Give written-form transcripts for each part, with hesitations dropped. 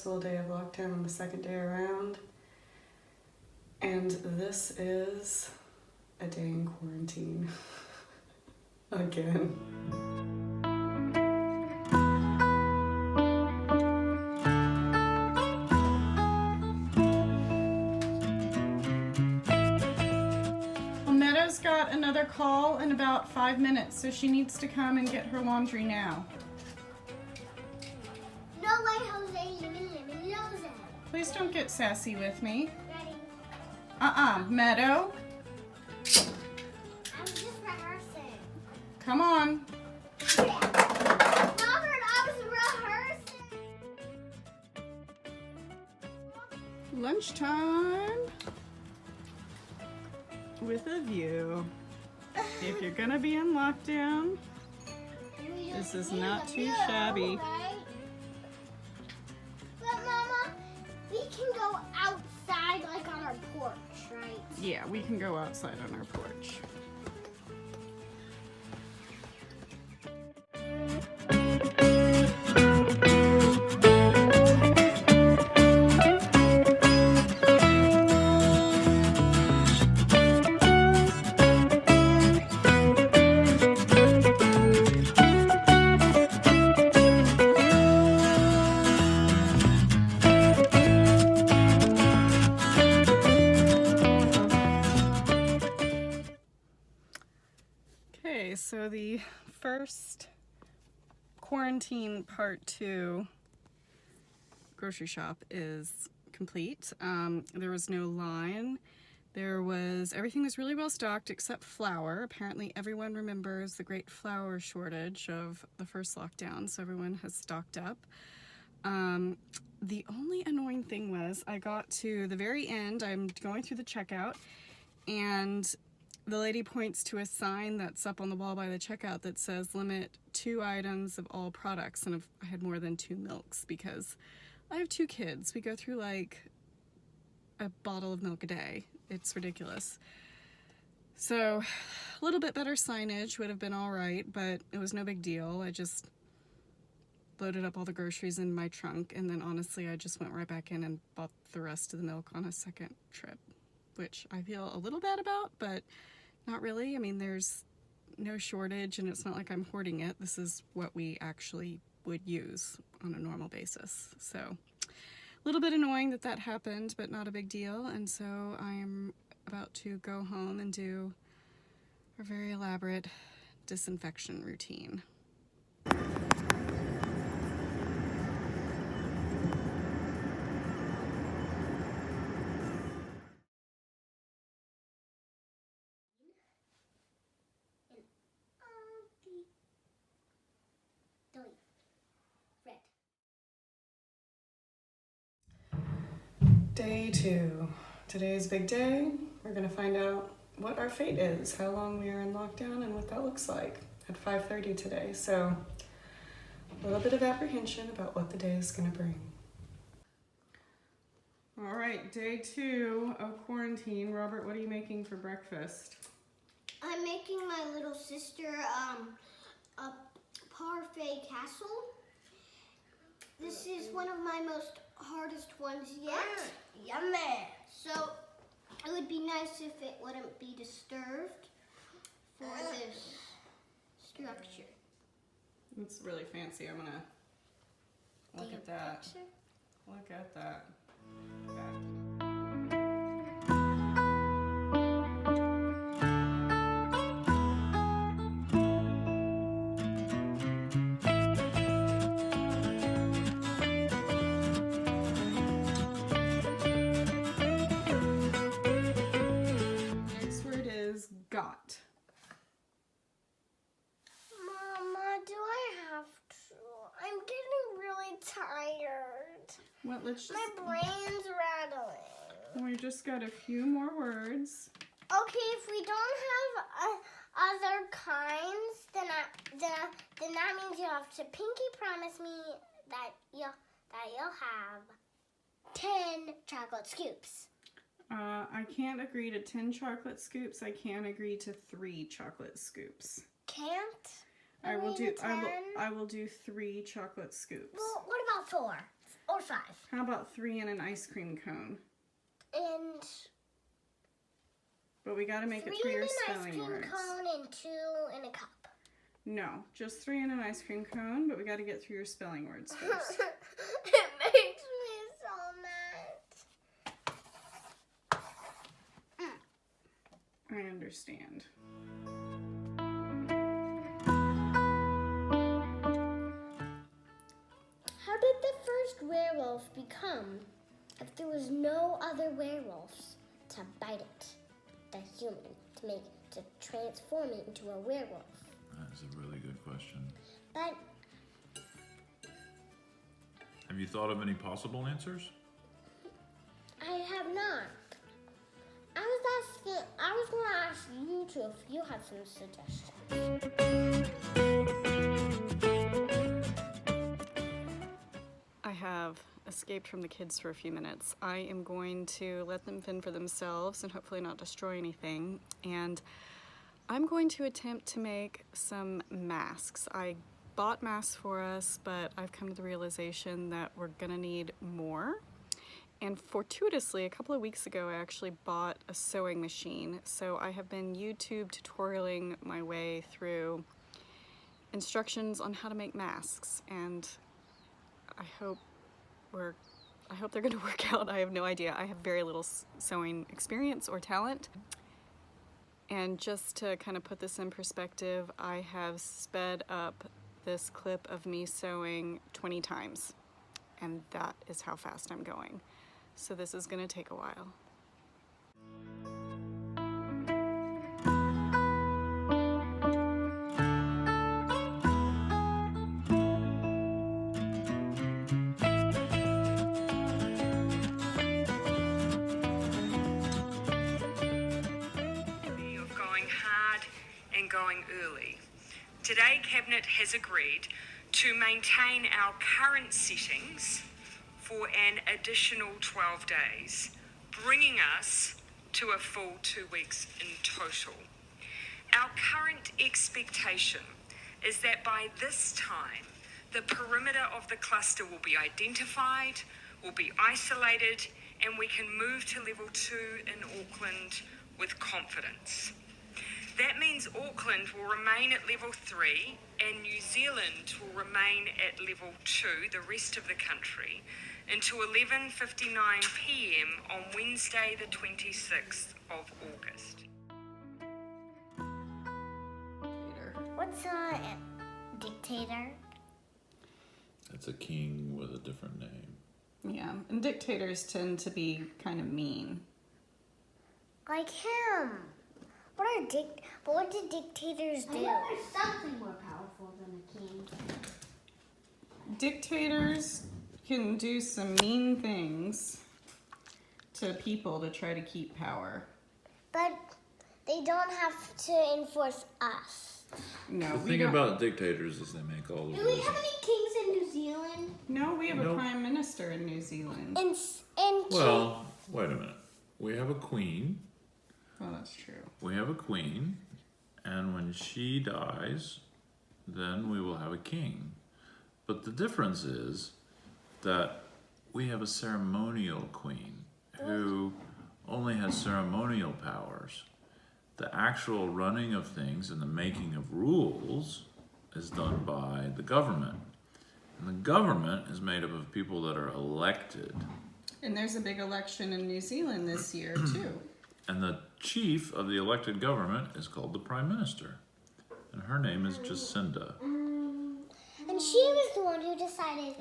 school day of lockdown on the second day around. And this is a day in quarantine. Again. Well, Meadow's got another call in about 5 minutes, so she needs to come and get her laundry now. No way, Jose, lemon, Jose. Please don't get sassy with me. Ready? Meadow. I'm just rehearsing. Come on. Robert, I was rehearsing. Lunchtime with a view. If you're gonna be in lockdown, this is not too shabby. Right? But Mama, we can go outside like on our porch, right? Yeah, we can go outside on our porch. Okay, so the first quarantine part 2 grocery shop is complete. There was no line. Everything was really well stocked except flour. Apparently everyone remembers the great flour shortage of the first lockdown, so everyone has stocked up. The only annoying thing was I got to the very end, I'm going through the checkout, and the lady points to a sign that's up on the wall by the checkout that says limit 2 items of all products, and I had more than 2 milks because I have 2 kids. We go through like a bottle of milk a day. It's ridiculous. So a little bit better signage would have been all right, but it was no big deal. I just loaded up all the groceries in my trunk, and then honestly I just went right back in and bought the rest of the milk on a second trip, which I feel a little bad about, but not really. I mean, there's no shortage and it's not like I'm hoarding it. This is what we actually would use on a normal basis. So a little bit annoying that that happened, but not a big deal. And so I'm about to go home and do a very elaborate disinfection routine. Day 2. Today's big day. We're going to find out what our fate is, how long we are in lockdown, and what that looks like at 5:30 today. So a little bit of apprehension about what the day is going to bring. All right, day 2 of quarantine. Robert, what are you making for breakfast? I'm making my little sister a parfait castle. This is one of my most hardest ones yet. Yummy. So it would be nice if it wouldn't be disturbed for this structure. It's really fancy. I'm gonna look at that. Picture? Look at that. Next word is got. Mama, do I have to? I'm getting really tired. Well, let's just. My brain's rattling. We just got a few more words. Okay, if we don't have other kinds, then that means you have to pinky promise me that you'll have 10 chocolate scoops. I can't agree to 10 chocolate scoops. I can agree to 3 chocolate scoops. Can't? I will agree do. to 10? I will do 3 chocolate scoops. Well, what about 4? or 5. How about 3 in an ice cream cone? And But we got to make it 3 through in your an ice spelling cream words. cone and 2 in a cup. No, just 3 in an ice cream cone, but we got to get through your spelling words first. It makes me so mad. I understand. How did the first werewolf become if there was no other werewolves to bite it, the human, to transform it into a werewolf? That's a really good question. But Have you thought of any possible answers? I have not. I was going to ask you two if you had some suggestions. I have escaped from the kids for a few minutes. I am going to let them fend for themselves and hopefully not destroy anything. And I'm going to attempt to make some masks. I bought masks for us, but I've come to the realization that we're gonna need more. And fortuitously, a couple of weeks ago, I actually bought a sewing machine. So I have been YouTube tutorialing my way through instructions on how to make masks. And I hope they're gonna work out. I have no idea. I have very little sewing experience or talent. And just to kind of put this in perspective, I have sped up this clip of me sewing 20 times. And that is how fast I'm going. So this is gonna take a while. Of going hard and going early. Today, Cabinet has agreed to maintain our current settings for an additional 12 days, bringing us to a full 2 weeks in total. Our current expectation is that by this time, the perimeter of the cluster will be identified, will be isolated, and we can move to level 2 in Auckland with confidence. That means Auckland will remain at level 3 and New Zealand will remain at level 2, the rest of the country, until 11:59 p.m. on Wednesday the 26th of August. What's a dictator? It's a king with a different name. Yeah, and dictators tend to be kind of mean. Like him. What do dictators do? There's something more powerful than a king. Dictators can do some mean things to people to try to keep power. But they don't have to enforce us. No, The we thing don't. about dictators is they make all the Do we rules. have any kings in New Zealand? No, we have a Nope. prime minister in New Zealand. And Well, wait a minute. We have a queen. Well, that's true. We have a queen, and when she dies, then we will have a king. But the difference is that we have a ceremonial queen who only has ceremonial powers. The actual running of things and the making of rules is done by the government. And the government is made up of people that are elected. And there's a big election in New Zealand this year, too. And the chief of the elected government is called the Prime Minister. And her name is Jacinda. And she was the one who decided,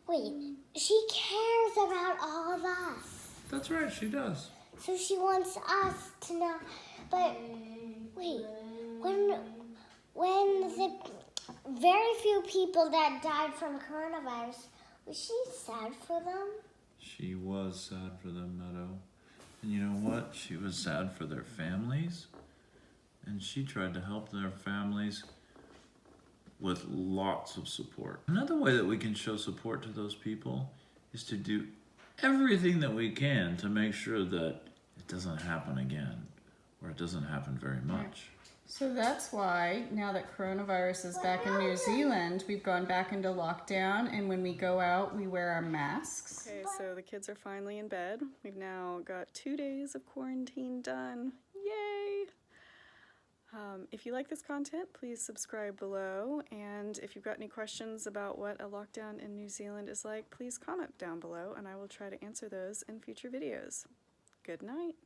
wait, she cares about all of us. That's right, she does. So she wants us to know. But wait, when the very few people that died from coronavirus, was she sad for them? She was sad for them, Meadow. And you know what? She was sad for their families. And she tried to help their families with lots of support. Another way that we can show support to those people is to do everything that we can to make sure that it doesn't happen again, or it doesn't happen very much. So that's why, now that coronavirus is back in New Zealand, we've gone back into lockdown, and when we go out, we wear our masks. Okay, so the kids are finally in bed. We've now got 2 days of quarantine done. Yay! If you like this content, please subscribe below, and if you've got any questions about what a lockdown in New Zealand is like, please comment down below, and I will try to answer those in future videos. Good night.